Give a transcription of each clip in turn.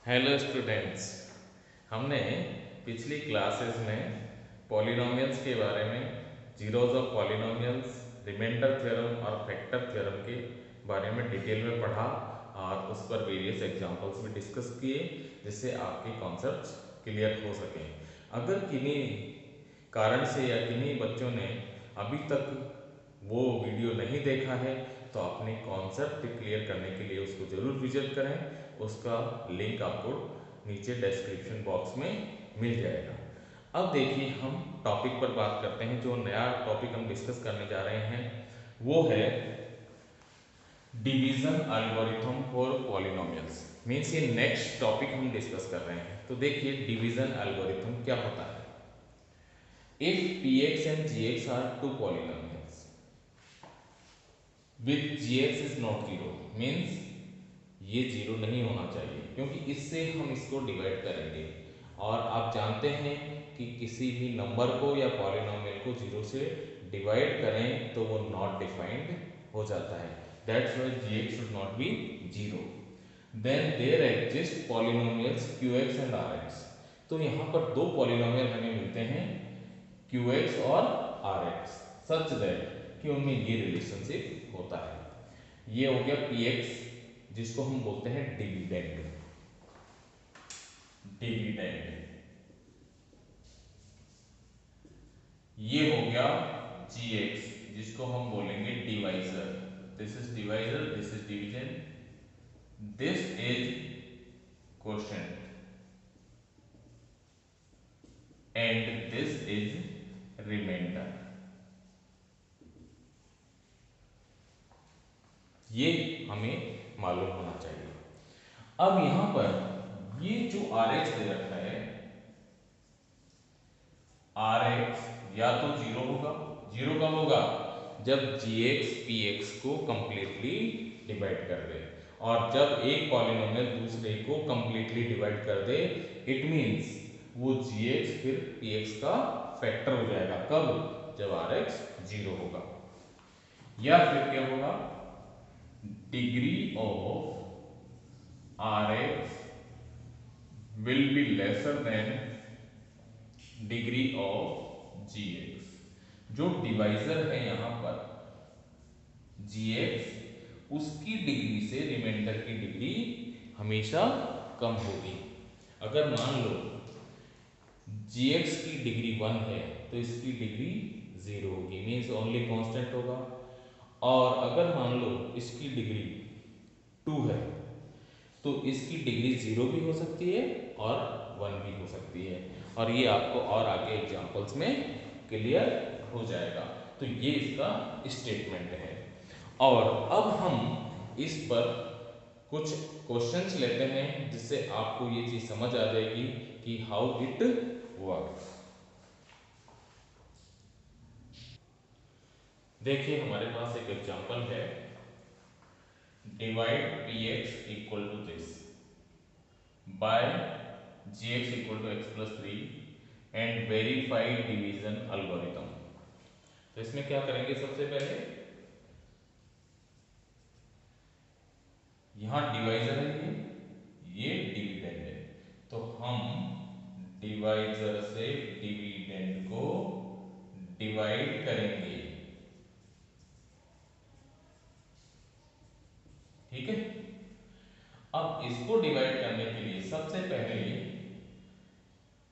Hello students. हमने पिछली classes में पॉलिनोमियल्स के बारे में, zeros of polynomials, remainder theorem और फैक्टर थ्योरम के बारे में डिटेल में पढ़ा और उस पर वेरियस एग्जांपल्स भी डिस्कस किए, जिससे आपके कॉन्सेप्ट्स क्लियर हो सकें। अगर किन्हीं कारण से या किन्हीं बच्चों ने अभी तक वो वीडियो नहीं देखा है तो अपने कॉन्सेप्ट क्लियर करने के लिए उसको ज़रूर विजिट करें। उसका लिंक आपको नीचे डिस्क्रिप्शन बॉक्स में मिल जाएगा। अब देखिए, हम टॉपिक पर बात करते हैं। जो नया टॉपिक हम डिस्कस करने जा रहे हैं वो है division algorithm for polynomials. Means ये नेक्स्ट टॉपिक हम डिस्कस कर रहे हैं। तो देखिए, डिवीजन एल्गोरिथम क्या होता है। If px and gx are two polynomials with gx is not zero, means ये जीरो नहीं होना चाहिए, क्योंकि इससे हम इसको डिवाइड करेंगे। और आप जानते हैं कि किसी भी नंबर को या पॉलिनोमियल को जीरो से डिवाइड करें तो वो नॉट डिफाइंड हो जाता है। That's why gx should not be zero. Then there exist polynomials qx and rx। तो यहाँ पर दो पॉलिनोमियल हमें मिलते हैं, qx और rx, सच दैट कि उनमें ये रिलेशनशिप होता है। ये हो गया px, जिसको हम बोलते हैं डिविडेंड। डिविडेंड ये हो गया gx, जिसको हम बोलेंगे divisor. This is divisor, this is division, this is quotient and this is remainder. ये हमें मालूम होना चाहिए। अब यहां पर ये जो rx दे रखा है, rx या तो जीरो होगा। जीरो कब होगा? जब gx px को कंप्लीटली डिवाइड कर दे। और जब एक पॉलिनोमियल दूसरे को कंप्लीटली डिवाइड कर दे, इट मींस वो gx फिर px का फैक्टर हो जाएगा। कब? जब rx जीरो होगा। या फिर क्या होगा? Degree of rx will be lesser than degree of gx। जो डिवाइजर है यहां पर gx, उसकी डिग्री से रिमाइंडर की डिग्री हमेशा कम होगी। अगर मान लो gx की डिग्री 1 है तो इसकी डिग्री 0 होगी, मीन्स ओनली कांस्टेंट होगा। और अगर मान लो इसकी डिग्री 2 है तो इसकी डिग्री 0 भी हो सकती है और 1 भी हो सकती है। और ये आपको और आगे एग्जांपल्स में क्लियर हो जाएगा। तो ये इसका स्टेटमेंट है। और अब हम इस पर कुछ क्वेश्चंस लेते हैं, जिससे आपको ये चीज समझ आ जाएगी कि हाउ इट वर्क्स। देखिए, हमारे पास एक एग्जांपल है। Divide px equal to this by gx equal to x plus 3 and verify division algorithm. तो इसमें क्या करेंगे? सबसे पहले यहां डिवाइजर है, ये डिविडेंड है, तो हम डिवाइजर से डिविडेंड को डिवाइड करेंगे। ठीक है। अब इसको डिवाइड करने के लिए सबसे पहले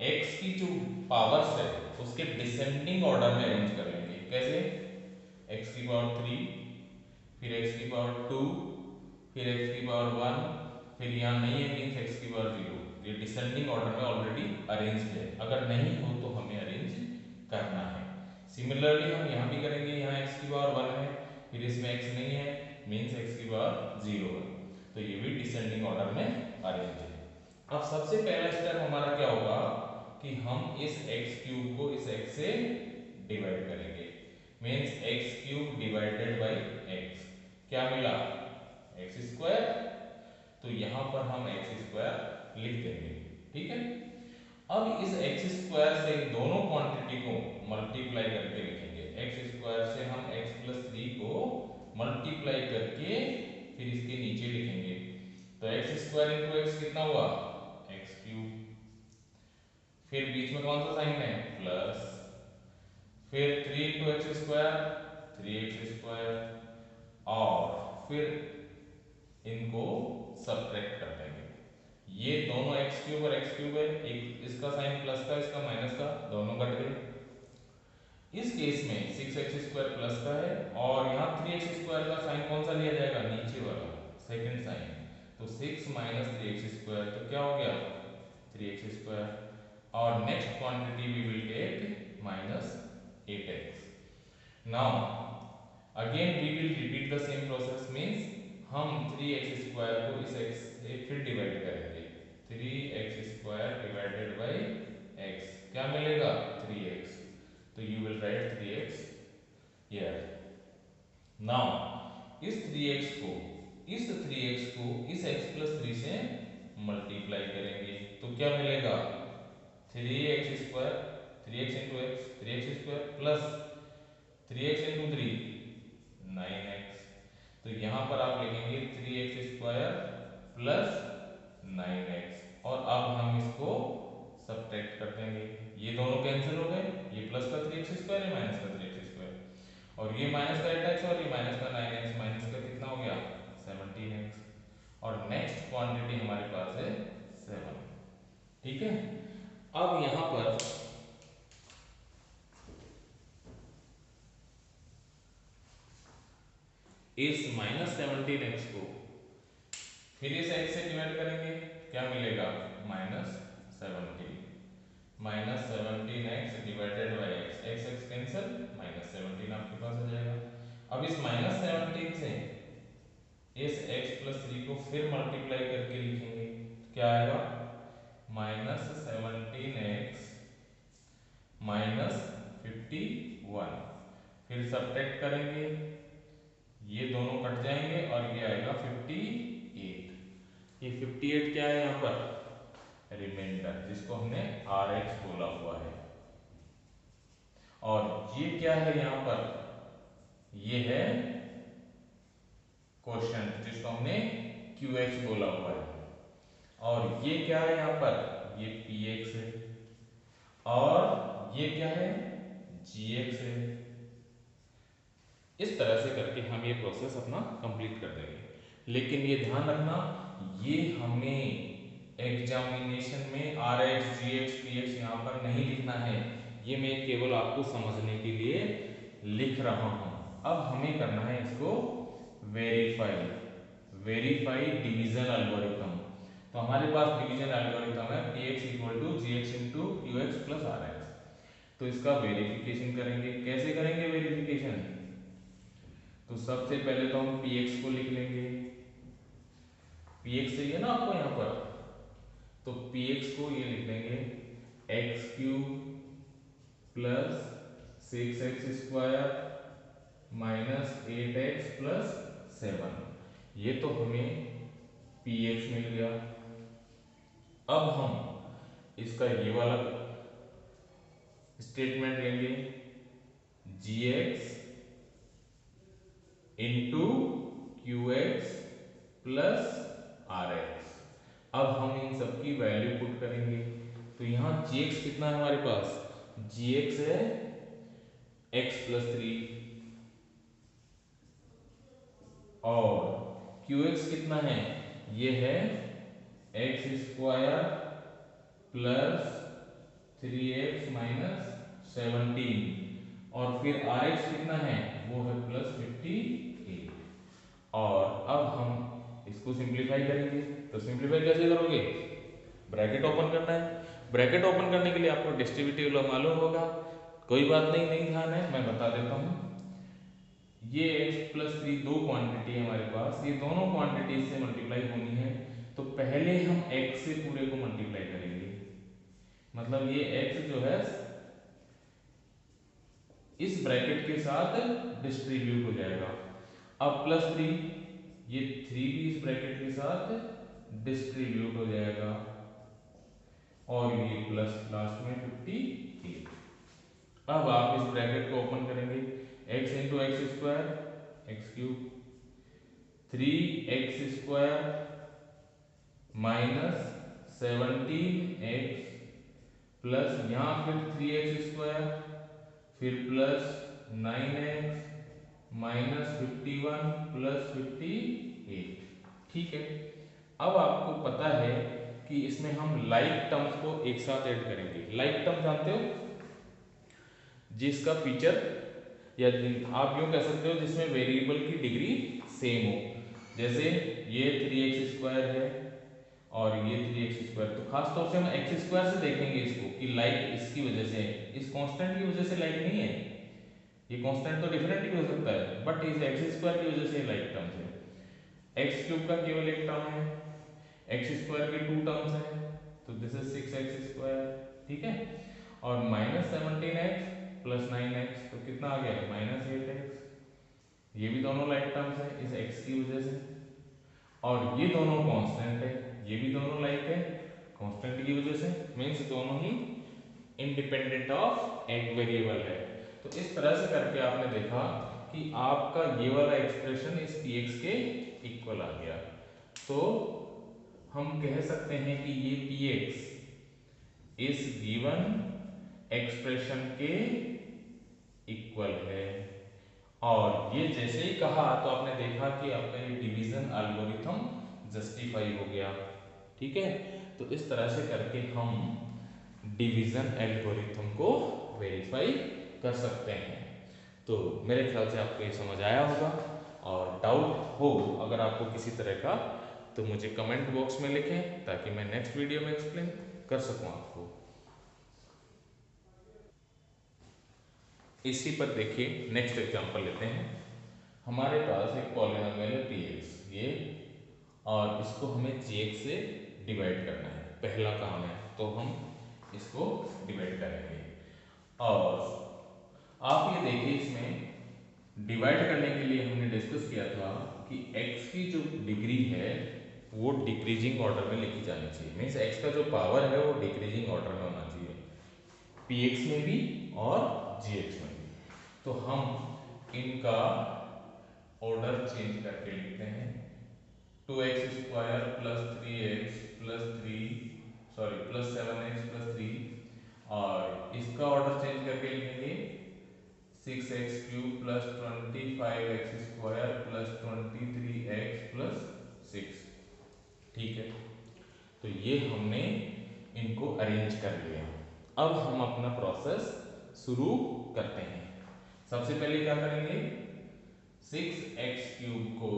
x की जो पावर्स है उसके डिसेंडिंग ऑर्डर में अरेंज कर लेंगे। कैसे? x की पावर 3, फिर x की पावर 2, फिर x की पावर 1, फिर यहाँ नहीं है मीन्स x की पावर 0। ये डिसेंडिंग ऑर्डर में ऑलरेडी अरेंज है। अगर नहीं हो तो हमें अरेंज करना है। सिमिलरली हम यहाँ भी करेंगे। यहाँ x की पावर 1 है, फिर इसमें x नहीं है मीन्स x की पावर 0 है, तो ये भी डिसेंडिंग ऑर्डर में अरेंज है। अब सबसे पहला स्टेप हमारा क्या होगा कि हम इस x क्यूब को इस x से डिवाइड करेंगे। Means x cube divided by x, क्या मिला? x square. तो यहां पर हम x स्क्वायर लिख देंगे। ठीक है। अब इस x स्क्वायर से दोनों क्वांटिटी को मल्टीप्लाई करके लिखेंगे। x स्क्वायर से हम x प्लस 3 को मल्टीप्लाई करके फिर इसके नीचे लिखेंगे। तो x स्क्वायर इंटू x कितना हुआ? फिर बीच में कौन सा साइन है, प्लस, फिर 3 इंटू एक्स स्क्वायर, 3x², और फिर इनको सब्ट्रैक्ट कर देंगे। ये दोनों x³ और x³ है, एक इसका साइन प्लस का, इसका माइनस का, दोनों कट गए। इस केस में 6x² प्लस का है, और यहाँ 3x² का साइन कौन सा लिया जाएगा, नीचे वाला सेकंड साइन। तो 6 माइनस 3x² तो क्या हो गया, 3x², और next quantity we will take minus 8x। Now again we will repeat the same process, means हम 3x² को इस x से फिर डिवाइड करेंगे। 3x² डिवाइडेड बाई x क्या मिलेगा, 3x। तो you will write 3x here. Now इस 3x को इस x प्लस 3 से मल्टीप्लाई करेंगे तो क्या मिलेगा, 3x² 3x into x 3x² plus 3x into 3 9x। तो यहाँ पर आप लिखेंगे 3x² प्लस 9x, और अब हम इसको सब्ट्रैक्ट कर देंगे। ये दोनों कैंसिल हो गए, ये प्लस का 3x², ये माइनस का 3x², और ये माइनस का 8x और ये माइनस का 9x, माइनस का कितना हो गया, 17x, और नेक्स्ट क्वांटिटी हमारे पास है 7। ठीक है, अब यहाँ पर इस माइनस 17x को फिर इस x से डिवाइड करेंगे, क्या मिलेगा, -17, -17x divided by x cancel, -17 आपके पास आ जाएगा। अब इस -17 से इस x प्लस 3 को फिर मल्टीप्लाई करके लिखेंगे, क्या आएगा, -17x -51, फिर सब्ट्रैक्ट करेंगे, ये दोनों कट जाएंगे और ये आएगा 58। ये 58 क्या है यहाँ पर, रिमाइंडर, जिसको हमने Rx बोला हुआ है। और ये क्या है यहाँ पर, ये है क्वेश्चन, जिसको हमने QX बोला हुआ है। और ये क्या है यहाँ पर, ये PX है, और ये क्या है, GX है। इस तरह से करके हम ये प्रोसेस अपना कंप्लीट कर देंगे। लेकिन ये ध्यान रखना, ये हमें एग्जामिनेशन में RX, GX, PX यहाँ पर नहीं लिखना है, ये मैं केवल आपको समझने के लिए लिख रहा हूँ। अब हमें करना है इसको वेरीफाई डिवीजन एल्गोरिथम। तो हमारे पास डिवीजन एल्गोरिथम है PX = GX into QX plus RX। तो इसका वेरिफिकेशन करेंगे, कैसे करेंगे वेरिफिकेशन, तो सबसे पहले तो हम px को लिख लेंगे, px चाहिए ना आपको यहाँ पर, तो px को ये लिख लेंगे x³ plus 6x² minus 8x plus 7, ये तो हमें px मिल गया। अब हम इसका ये वाला स्टेटमेंट लेंगे, gx into QX plus RX। अब हम इन सब की वैल्यू पुट करेंगे, तो यहाँ gx कितना है हमारे पास, gx है x प्लस 3, और QX कितना है, ये है x² प्लस 3x माइनस 17, और फिर RX कितना है, वो है प्लस 58। और अब हम इसको सिंप्लीफाई करेंगे, तो सिंप्लीफाई कैसे करोगे, ब्रैकेट ओपन करना है। ब्रैकेट ओपन करने के लिए आपको डिस्ट्रीब्यूटिव लॉ मालूम होगा, कोई बात नहीं, नहीं ध्यान है, मैं बता देता हूँ। ये x प्लस 3 दो क्वांटिटी है हमारे पास, ये दोनों क्वांटिटी से मल्टीप्लाई होनी है, तो पहले हम x से पूरे को मल्टीप्लाई करेंगे, मतलब ये x जो है इस ब्रैकेट के साथ डिस्ट्रीब्यूट हो जाएगा। अब प्लस 3, ये 3 भी इस ब्रैकेट के साथ डिस्ट्रीब्यूट हो जाएगा, और ये प्लस लास्ट में 58। अब आप इस ब्रैकेट को ओपन करेंगे, x into x² x³ 3x² minus 17x plus यहाँ फिर 3x² फिर प्लस 9x माइनस 51 प्लस 58। ठीक है, अब आपको पता है कि इसमें हम लाइक टर्म्स को एक साथ ऐड करेंगे। लाइक टर्म जानते हो, जिसका फीचर या आप यूँ कह सकते हो जिसमें वेरिएबल की डिग्री सेम हो। जैसे ये 3x² है और ये 3x², तो खास तौर से हम x² से देखेंगे इसको कि लाइक इसकी वजह से है, इस कांस्टेंट की वजह से लाइक नहीं है। ये कांस्टेंट तो डिफरेंट भी हो सकता है, बट इस x² की वजह से लाइक टर्म्स है। x³ का केवल एक टर्म है, x² के 2 टर्म्स हैं, तो दिस इज 6x²। ठीक है, और -17x प्लस 9x, तो कितना आ गया -8x। ये भी दोनों लाइक टर्म्स है इस x की वजह से, और ये दोनों कांस्टेंट है, ये भी दोनों लाइक है कांस्टेंट की वजह से, मीन्स दोनों ही इंडिपेंडेंट ऑफ एक वेरिएबल है। तो इस तरह से करके आपने देखा कि आपका ये वाला एक्सप्रेशन इस px के इक्वल आ गया। तो हम कह सकते हैं कि ये px इस गिवन एक्सप्रेशन के इक्वल है। और ये जैसे ही कहा तो आपने देखा कि आपका ये डिवीजन एल्गोरिथम जस्टिफाई हो गया। ठीक है, तो इस तरह से करके हम डिवीजन एल्गोरिथम को वेरीफाई कर सकते हैं। तो मेरे ख्याल से आपको ये समझ आया होगा, और डाउट हो अगर आपको किसी तरह का तो मुझे कमेंट बॉक्स में लिखें ताकि मैं नेक्स्ट वीडियो में एक्सप्लेन कर सकूं आपको। इसी पर देखिए नेक्स्ट एग्जांपल लेते हैं। हमारे पास एक पॉलिनोमियल है px ये, और इसको हमें gx से डिवाइड करना है। पहला काम है तो हम इसको डिवाइड करेंगे। और आप ये देखिए इसमें डिवाइड करने के लिए हमने डिस्कस किया था कि x की जो डिग्री है वो डिक्रीजिंग ऑर्डर में लिखी जानी चाहिए। मीन्स x का जो पावर है वो डिक्रीजिंग ऑर्डर में होना चाहिए, px में भी और gx में भी। तो हम इनका ऑर्डर चेंज करके लिखते हैं। 2x² plus 3x plus 7x plus 3, और इसका ऑर्डर चेंज करके लिखेंगे 6x³ plus 25x² plus 23x plus 6। ठीक है, तो ये हमने इनको अरेंज कर लिया। अब हम अपना प्रोसेस शुरू करते हैं। सबसे पहले क्या करेंगे, 6x³ को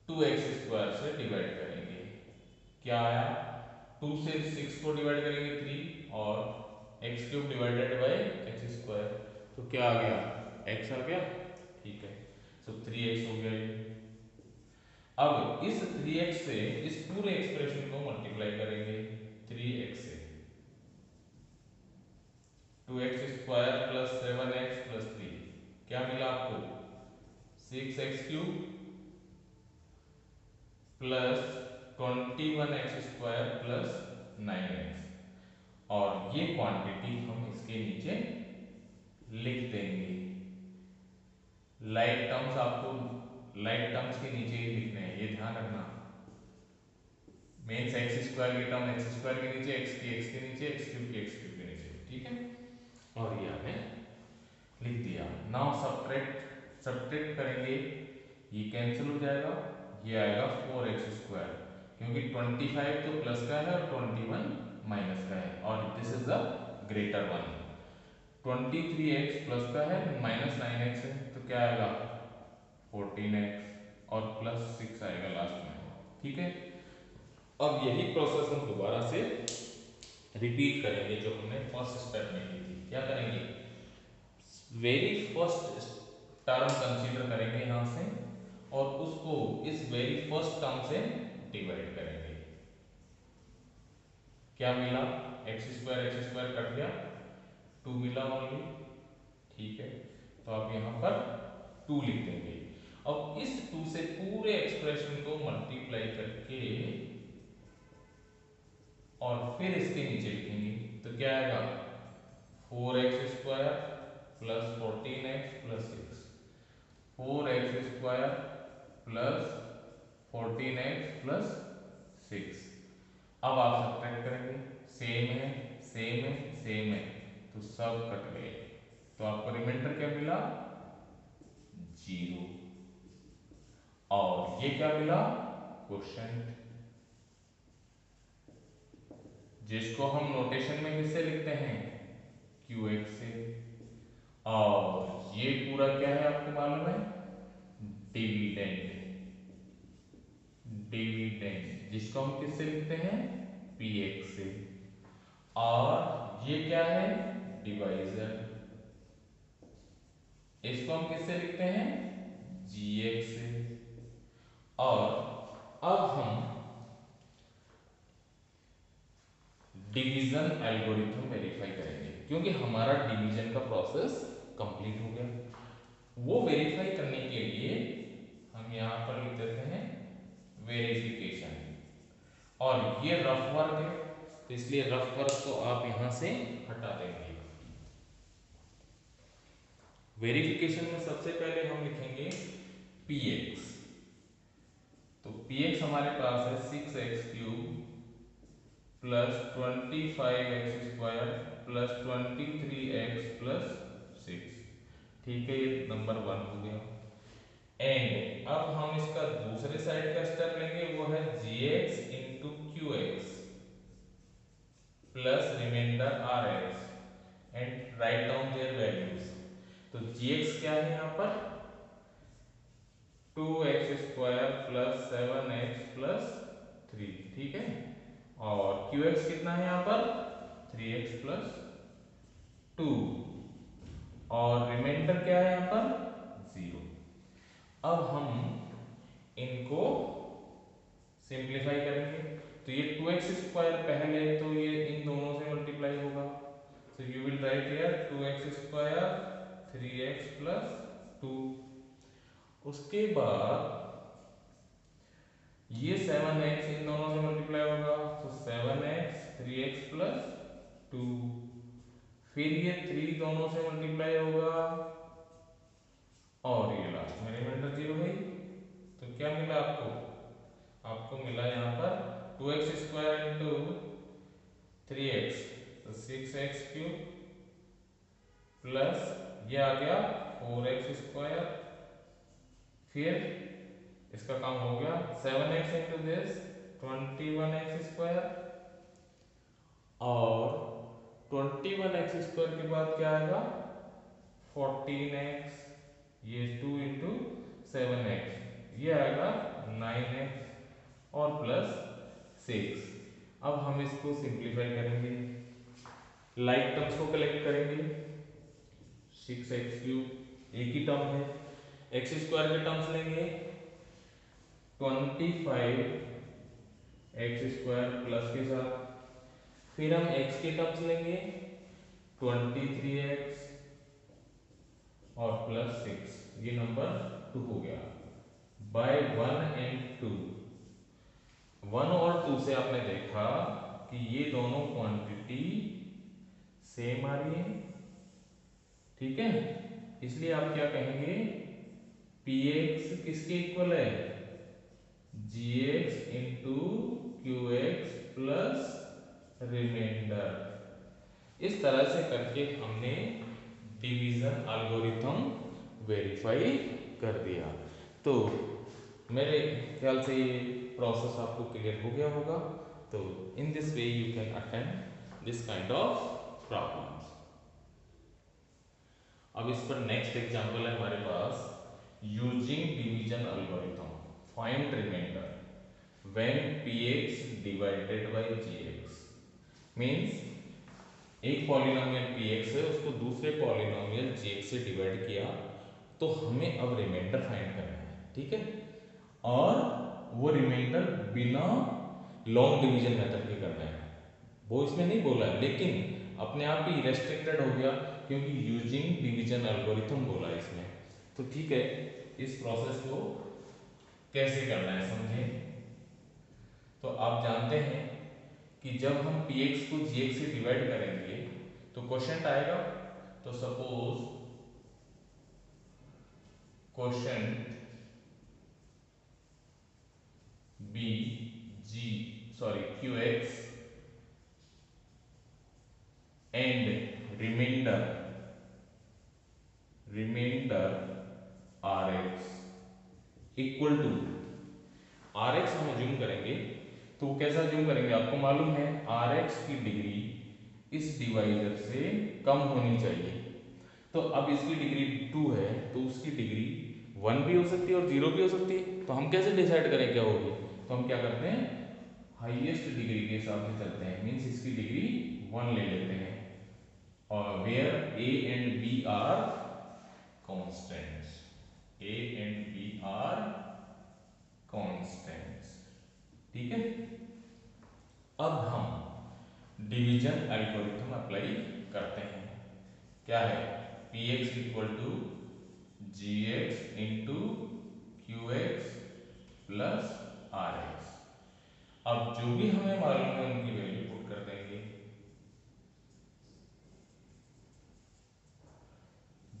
2x² से डिवाइड करेंगे। क्या आया, 2 से 6 को डिवाइड करेंगे 3, और x³ डिवाइडेड बाय x², तो क्या आ गया, x आ गया। ठीक है, तो 3x हो गया ये। अब इस 3x से इस पूरे एक्सप्रेशन को मल्टीप्लाई करेंगे 3x से, 2x² प्लस 7x प्लस 3, क्या मिला आपको 6x³ plus 21x² plus 9x, और ये क्वांटिटी हम इसके नीचे लिख देंगे। लाइक टर्म्स आपको लाइक टर्म्स के नीचे ही लिखने हैं, ये ध्यान रखना। मीन्स x² की टर्म x² के नीचे, x के नीचे, x³ के नीचे। ठीक है, और ये आपने लिख दिया। नाउ सब्ट्रैक्ट करेंगे, ये कैंसिल हो जाएगा, ये आएगा 4x², क्योंकि 25 तो प्लस का है और 21 माइनस का है, और this is the greater one. 23x plus का है, माइनस 9x है, तो क्या आएगा 14x, और प्लस 6 आएगा लास्ट में। ठीक है, अब यही प्रोसेस हम दोबारा से रिपीट करेंगे जो हमने फर्स्ट स्टेप में की थी। क्या करेंगे, वेरी फर्स्ट टर्म कंसीडर करेंगे यहाँ से, और उसको इस वेरी फर्स्ट टर्म से डिवाइड करेंगे। क्या मिला, x² कट गया, 2 मिला ओनली। ठीक है, तो आप यहाँ पर 2 लिख देंगे। अब इस 2 से पूरे एक्सप्रेशन को मल्टीप्लाई करके और फिर इसके नीचे लिखेंगे, तो क्या आएगा 4x² plus 14x plus 6, 4x² plus 14x plus 6। अब आप सब्ट्रैक्ट करेंगे, सेम है, सेम है, सेम है, तो सब कट गए, तो आपको रिमाइंडर क्या मिला? 0। और ये क्या मिला? क्वोशंट, जिसको हम नोटेशन में किससे लिखते हैं? QX से। और ये पूरा क्या है आपको मालूम है? डिविडेंड, डिविडेंड जिसको हम किससे लिखते हैं? PX से। और ये क्या है? डिवाइजर, इसको हम किससे लिखते हैं? GX से। और अब हम डिवीजन एल्गोरिथम वेरीफाई करेंगे, क्योंकि हमारा डिवीजन का प्रोसेस कंप्लीट हो गया। वो वेरीफाई करने के लिए हम यहां पर लिख देते हैं वेरिफिकेशन, और ये रफ वर्क है, तो इसलिए रफ वर्क को आप यहां से हटा देंगे। वेरिफिकेशन में सबसे पहले हम लिखेंगे px, तो px हमारे पास है 6x³ plus 25x² plus 23x plus 6। ठीक है, ये नंबर 1 हो गया। एंड अब हम इसका दूसरे साइड का स्टेप लेंगे, वो है gx into qx plus remainder rx and write down their values. तो gx क्या है यहाँ पर? 2x² प्लस 7x प्लस 3, ठीक है। और qx कितना है यहाँ पर? 3x प्लस 2, और रिमाइंडर क्या है यहाँ पर? 0। अब हम इनको सिंप्लीफाई करेंगे, तो ये 2x² पहले तो ये इन दोनों से मल्टीप्लाई होगा, so you will write here 2x² 3x plus 2। उसके बाद ये 7x इन दोनों से मल्टीप्लाई होगा, तो 7x 3x plus 2। फिर ये 3 दोनों से मल्टीप्लाई होगा, और ये लास्ट में रिमाइंडर 0 है। तो क्या मिला आपको? आपको मिला यहाँ पर 2x² इंटू 3x, तो 6x³ प्लस ये आ गया 4x², फिर इसका काम हो गया 7x इंटू दिस 21x², और 21x² के बाद क्या आएगा? 14x, ये 2 इंटू 7x, ये आएगा 9x और प्लस 6। अब हम इसको सिंप्लीफाई करेंगे, लाइक टर्म्स को कलेक्ट करेंगे। 6x³ एक ही टर्म है, x² के टर्म्स लेंगे 25x² प्लस के साथ, फिर हम x के टर्म्स लेंगे 23x और प्लस 6, ये नंबर 2 हो गया। बाय 1 एंड 2, 1 और 2 से आपने देखा कि ये दोनों क्वांटिटी सेम आ रही है, ठीक है। इसलिए आप क्या कहेंगे? px किसके इक्वल है? gx into qx plus remainder. इस तरह से करके हमने डिवीजन एल्गोरिथम वेरीफाई कर दिया। तो मेरे ख्याल से ये प्रोसेस आपको क्लियर हो गया होगा। तो in this way you can attempt this kind of problems. अब इस पर नेक्स्ट एग्जांपल है हमारे पास, using division algorithm find remainder when px divided by gx। Means एक पॉलिनोमियल px है, उसको दूसरे पॉलिनोमियल gx से डिवाइड किया, तो हमें अब रिमाइंडर फाइंड करना है, ठीक है। और वो रिमाइंडर बिना लॉन्ग डिवीजन मेथड के करना है, वो इसमें नहीं बोला है, लेकिन अपने आप ही रेस्ट्रिक्टेड हो गया क्योंकि यूजिंग डिवीजन एल्गोरिथम बोला है इसमें। तो ठीक है, इस प्रोसेस को कैसे करना है समझें। तो आप जानते हैं कि जब हम px को gx से डिवाइड करेंगे तो क्वोशंट आएगा। तो suppose quotient qx and remainder R X equal to R X हम ज्यूम करेंगे तो कैसा ज्यूम करेंगे, आपको मालूम है आर एक्स की डिग्री इस डिवाइजर से कम होनी चाहिए। तो अब इसकी डिग्री 2 है तो उसकी डिग्री 1 भी हो सकती है और 0 भी हो सकती है। तो हम कैसे डिसाइड करें क्या होगी, तो हम क्या करते हैं हाईएस्ट डिग्री के हिसाब से चलते हैं, मीन्स इसकी डिग्री 1 ले लेते हैं और where A and B are constants, A and B are constants. ठीक है, अब हम डिवीजन एल्गोरिथम अप्लाई करते हैं। क्या है, P X equal to G X into Q X plus R X. अब जो भी हमें मालूम है उनकी वैल्यू पुट कर देंगे।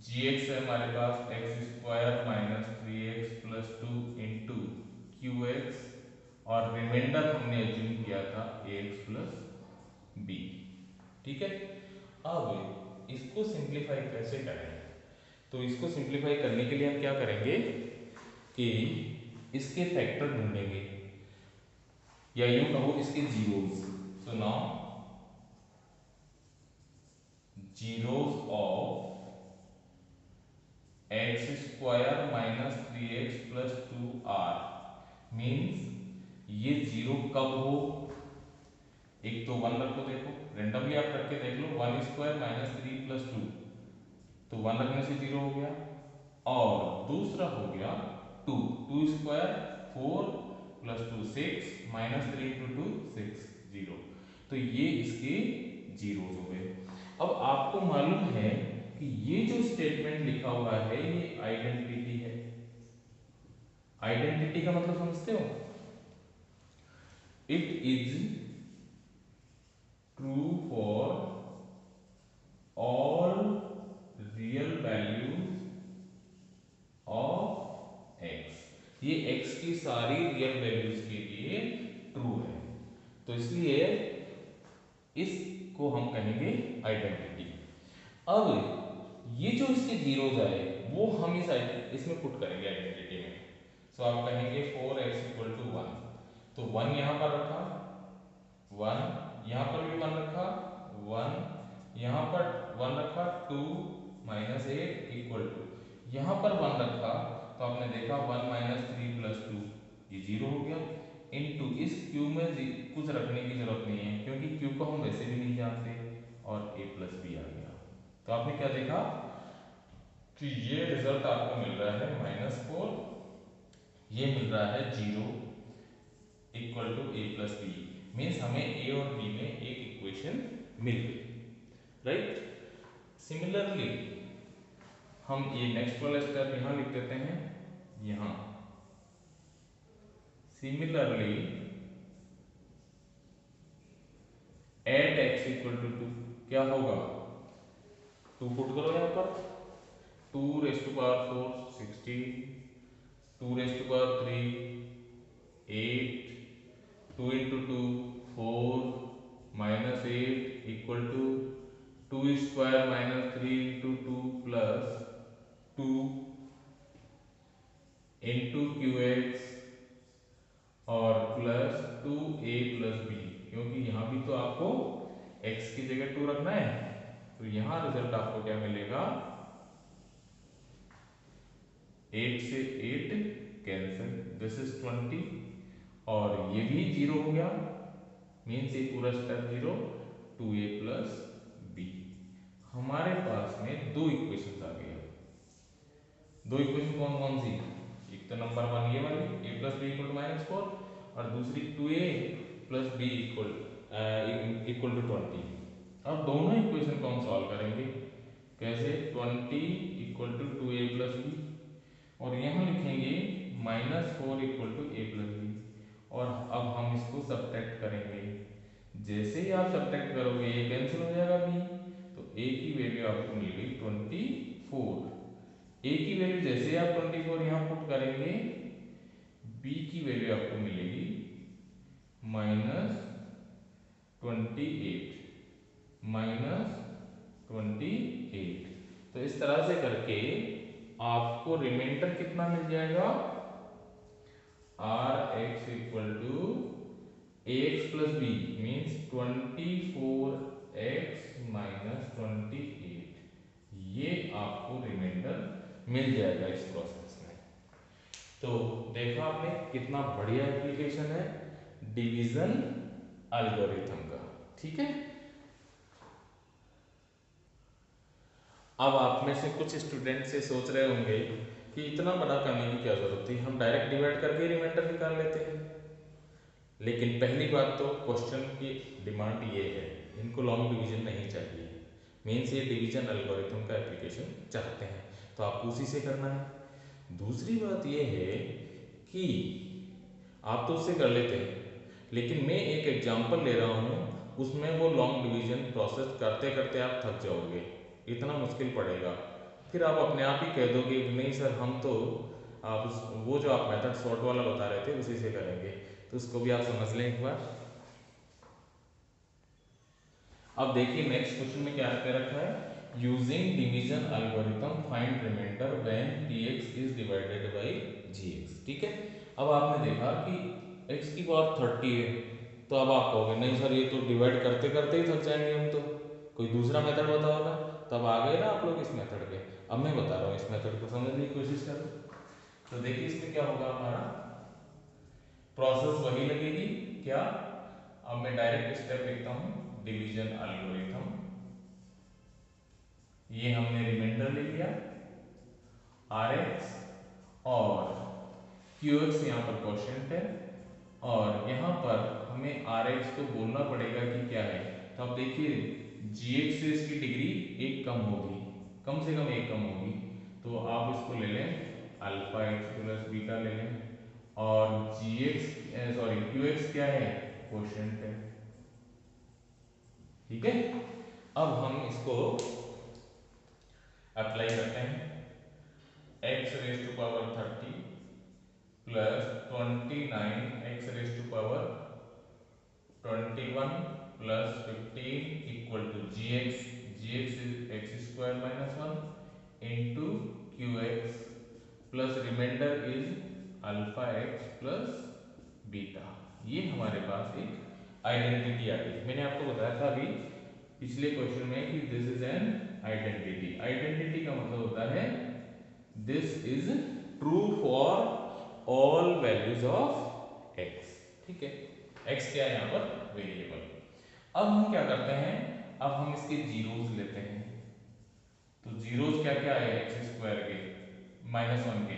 जी एक्स है हमारे पास x square minus 3x plus 2 into Q x और रिमाइंडर हमने अज्यूम किया था ax प्लस बी। ठीक है, अब इसको सिंप्लीफाई कैसे करें, तो इसको सिंप्लीफाई करने के लिए हम क्या करेंगे कि इसके फैक्टर ढूंढेंगे या यूं कहो इसके zeros. So now zeros of x square minus 3x plus 2r means ये जीरो कब हो, एक तो 1 रखो, देखो रेंडमली आप रख के देख लो, 1 स्क्वायर माइनस 3 प्लस 2 तो 1 रखने से 0 हो गया, और दूसरा हो गया 2 स्क्वायर 4 प्लस 2 6 माइनस 3 इंटू 2 6 0, तो ये इसके जीरो हो गए। अब आपको मालूम है कि ये जो स्टेटमेंट लिखा हुआ है ये आइडेंटिटी है। आइडेंटिटी का मतलब समझते हो, it is true for all real values of x. ये एक्स की सारी रियल वैल्यूज के लिए ट्रू है, तो इसलिए इसको हम कहेंगे आइडेंटिटी। अब ये जो इसके जीरोज आए वो हम इसमें पुट करेंगे आइडेंटिटी में। सो आप कहेंगे 4x इक्वल टू 1, तो 1 यहाँ पर रखा, 1 यहाँ पर भी 1 रखा, 1 यहाँ पर 1 रखा, 2 माइनस 8 इक्वल टू यहाँ पर 1 रखा, तो आपने देखा 1 माइनस 3 प्लस 2 ये 0 हो गया, इनटू इस क्यू में कुछ रखने की जरूरत नहीं है क्योंकि क्यू को हम वैसे भी नहीं जानते, और a प्लस बी आ गया। तो आपने क्या देखा कि ये रिजल्ट आपको मिल रहा है -4, ये मिल रहा है 0 equal to a plus B, means हमें a और b में एक इक्वेशन मिल गई, राइट। सिमिलरली हम ये नेक्स्ट वाला स्टेप यहाँ लिख देते हैं, यहाँ similarly at x equal to 2 क्या होगा, 2 पुट करो यहाँ पर, 2 raise to power 4 16, 2 raise to power 3 8, 2 into 2 4 minus 8 equal to 2 square minus 3 into 2 plus 2 into Q x और प्लस 2a प्लस बी, क्योंकि यहाँ भी तो आपको x की जगह 2 रखना है, तो यहाँ रिजल्ट आपको क्या मिलेगा, 8 से 8 कैंसिल, दिस इज 20 और ये भी 0 हो गया, मीन्स ये पूरा स्टेप 0, 2a प्लस बी। हमारे पास में दो इक्वेशन आ गए। दो इक्वेशन कौन कौन सी, एक तो नंबर 1 ये वाली a plus B equal to -4 और दूसरी 2a plus B equal to 20। अब दोनों इक्वेशन को हम सॉल्व करेंगे, कैसे, 20 equal to 2a plus B और यहाँ लिखेंगे -4 equal to a plus B, और अब हम इसको सब्ट्रैक्ट करेंगे। जैसे ही आप सब्ट्रैक्ट करोगे ये कैंसिल हो जाएगा b, तो a की वैल्यू आपको मिल गई 24। a की वैल्यू जैसे आप 24 यहाँ पुट करेंगे, b की वैल्यू आपको मिलेगी -28 माइनस इस तरह से करके आपको रिमाइंडर कितना मिल जाएगा, R X equal to ax plus B means 24x minus 28, ये आपको रिमाइंडर मिल जाएगा इस प्रोसेस में। तो देखा आपने कितना बढ़िया एप्लीकेशन है डिवीजन एल्गोरिथम का। ठीक है, अब आप में से कुछ स्टूडेंट से सोच रहे होंगे कि इतना बड़ा करने की क्या जरूरत थी, हम डायरेक्ट डिवाइड करके रिमाइंडर निकाल लेते हैं। लेकिन पहली बात तो क्वेश्चन की डिमांड ये है, इनको लॉन्ग डिवीजन नहीं चाहिए, मीन्स ये डिवीजन एल्गोरिथम का एप्लीकेशन चाहते हैं, तो आपको उसी से करना है। दूसरी बात ये है कि आप तो उससे कर लेते हैं, लेकिन मैं एक एग्जांपल ले रहा हूँ, उसमें वो लॉन्ग डिवीजन प्रोसेस करते करते आप थक जाओगे, इतना मुश्किल पड़ेगा, फिर आप अपने आप ही कह दोगे नहीं सर हम तो आप वो जो आप मेथड शॉर्ट वाला बता रहे थे उसी से करेंगे। तो उसको भी आप समझ लें एक बार। अब देखिए नेक्स्ट क्वेश्चन में क्या दे रखा है, using division algorithm find remainder when px is divided by gx। ठीक है, अब आपने देखा कि x की पावर 30 है, तो अब आप कहोगे नहीं सर ये तो डिवाइड करते करते ही थक जाएंगे हम, तो कोई दूसरा मेथड बताओ ना, तब आ गए ना आप लोग इस मेथड पे। अब मैं बता रहा हूँ इस मेथड को समझने की कोशिश करो। तो देखिए इसमें क्या होगा, हमारा प्रोसेस वही लगेगी क्या। अब मैं डायरेक्ट स्टेप लिखता हूँ, डिवीजन एल्गोरिथम, ये हमने रिमाइंडर ले लिया Rx और Qx यहाँ पर क्वोशिएंट है, और यहाँ पर हमें Rx को बोलना पड़ेगा कि क्या है। तो आप देखिए Gx से इसकी डिग्री एक कम होगी, कम से कम एक कम होगी, तो आप इसको ले लें अल्फा एक्स प्लस बीटा ले लें, और Qx क्या है, क्वोशिएंट है। ठीक है, अब हम इसको अप्लाई करते हैं, x raise to power 30 plus 29 x raise to power 21 plus 15 equal to gx is x square minus 1 into qx plus remainder is alpha x plus beta. ये हमारे पास एक आइडेंटिटी आ गई। मैंने आपको बताया था अभी पिछले क्वेश्चन में कि this is an identity. Identity का मतलब होता है this is true for all values of x। ठीक है, x क्या है यहाँ पर, वेरिएबल। अब हम क्या करते हैं, अब हम इसके जीरोस लेते हैं। तो जीरोस क्या क्या है, एक्स स्क्वायर के माइनस 1 के,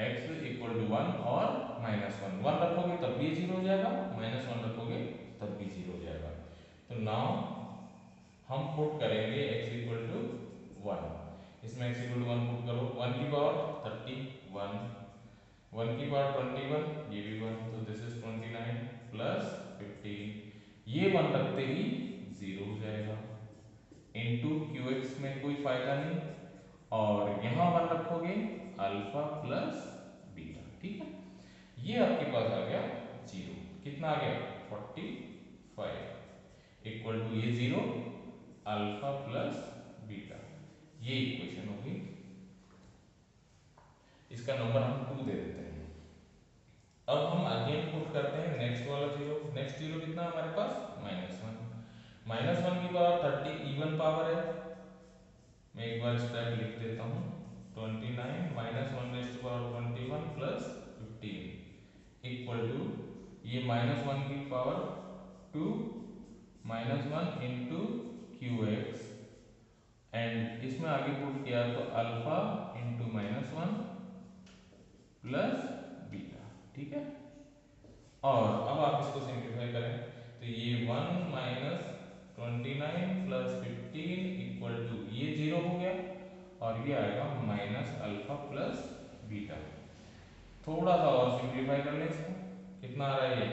x इक्वल टू 1 और माइनस 1, 1 रखोगे तब भी जीरो हो जाएगा, माइनस 1 रखोगे तब भी जीरो हो जाएगा। तो नाउ हम पुट करेंगे x इक्वल टू 1, इसमें x इक्वल टू 1 पुट करो, 1 की पावर 31, 1 की पावर 21, ये भी 1, तो दिस इज 29 प्लस 15, ये 1 रखते ही 0 हो जाएगा, इनटू qx में कोई फायदा नहीं, और यहाँ 1 रखोगे अल्फा प्लस बीटा। ठीक है, ये आपके पास आ गया 0, कितना आ गया 45 इक्वल टू ये 0 अल्फा प्लस बीटा, ये इक्वेशन होगी। इसका नंबर हम 2 दे देते हैं। अब हम अगेन पुट करते हैं नेक्स्ट वाला 0, नेक्स्ट 0 कितना हमारे पास माइनस 1 की पावर 30 इवन पावर है, मैं एक बार स्टेप लिख देता हूँ, 29 minus 1 raise to power 21 plus 15 equal to ये माइनस 1 की पावर 2 माइनस 1 इंटू QX, एंड इसमें आगे पुट किया तो alpha into minus 1 plus beta. ठीक है, और अब आप इसको सिंप्लीफाई करें तो ये 1 माइनस 29 प्लस 15 इक्वल टू ये 0 हो गया, और ये आएगा माइनस अल्फा प्लस बीटा। थोड़ा सा और सिंप्लीफाई कर लें इसको, कितना आ रहा है ये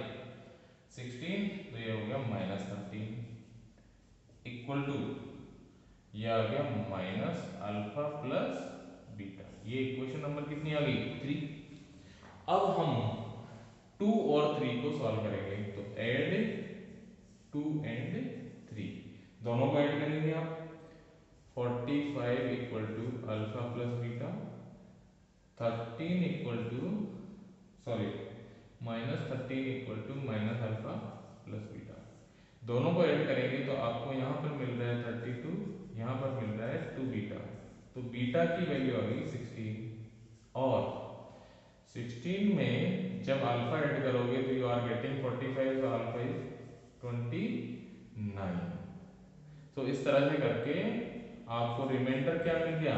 16, तो ये हो गया माइनस 13 इक्वल टू ये आ गया माइनस अल्फा प्लस बीटा। ये इक्वेशन नंबर कितनी आ गई 3। अब हम 2 और 3 को सॉल्व करेंगे, तो ऐड 2 एंड 3 दोनों को ऐड करेंगे आप, 45 equal to alpha plus beta, 13 equal to sorry -13 equal to minus alpha plus beta. दोनों को ऐड करेंगे तो आपको यहाँ पर मिल रहा है 32, यहाँ पर मिल रहा है 2 बीटा। तो बीटा की वैल्यू आ गई 16 और 16 में जब अल्फा ऐड करोगे तो यू आर गेटिंग 45, तो अल्फा इज 29। तो इस तरह से करके आपको रिमाइंडर क्या मिल गया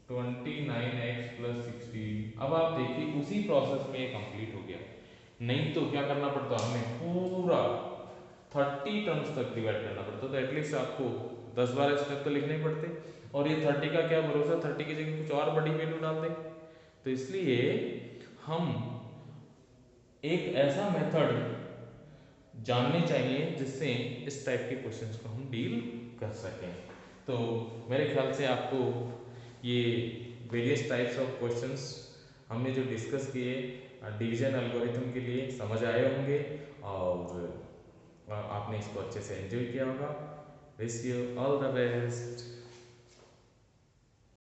29x प्लस 16। अब आप देखिए उसी प्रोसेस में ये कंप्लीट हो गया, नहीं तो क्या करना पड़ता हमें पूरा 30 टर्म्स तक डिवाइड करना पड़ता, तो एटलीस्ट आपको 10-12 स्टेप तो लिखने ही पड़ते। और ये 30 का क्या भरोसा, 30 की जगह कुछ और बड़ी वैल्यू डाल दें। तो इसलिए हम एक ऐसा मेथड जानने चाहिए जिससे इस टाइप के क्वेश्चंस को हम डील कर सकें। तो मेरे ख्याल से आपको ये वेरियस टाइप्स ऑफ क्वेश्चंस हमने जो डिस्कस किए डिवीजन एल्गोरिथम के लिए समझ आए होंगे और आपने इसको अच्छे से एंजॉय किया होगा। Wish you all the best.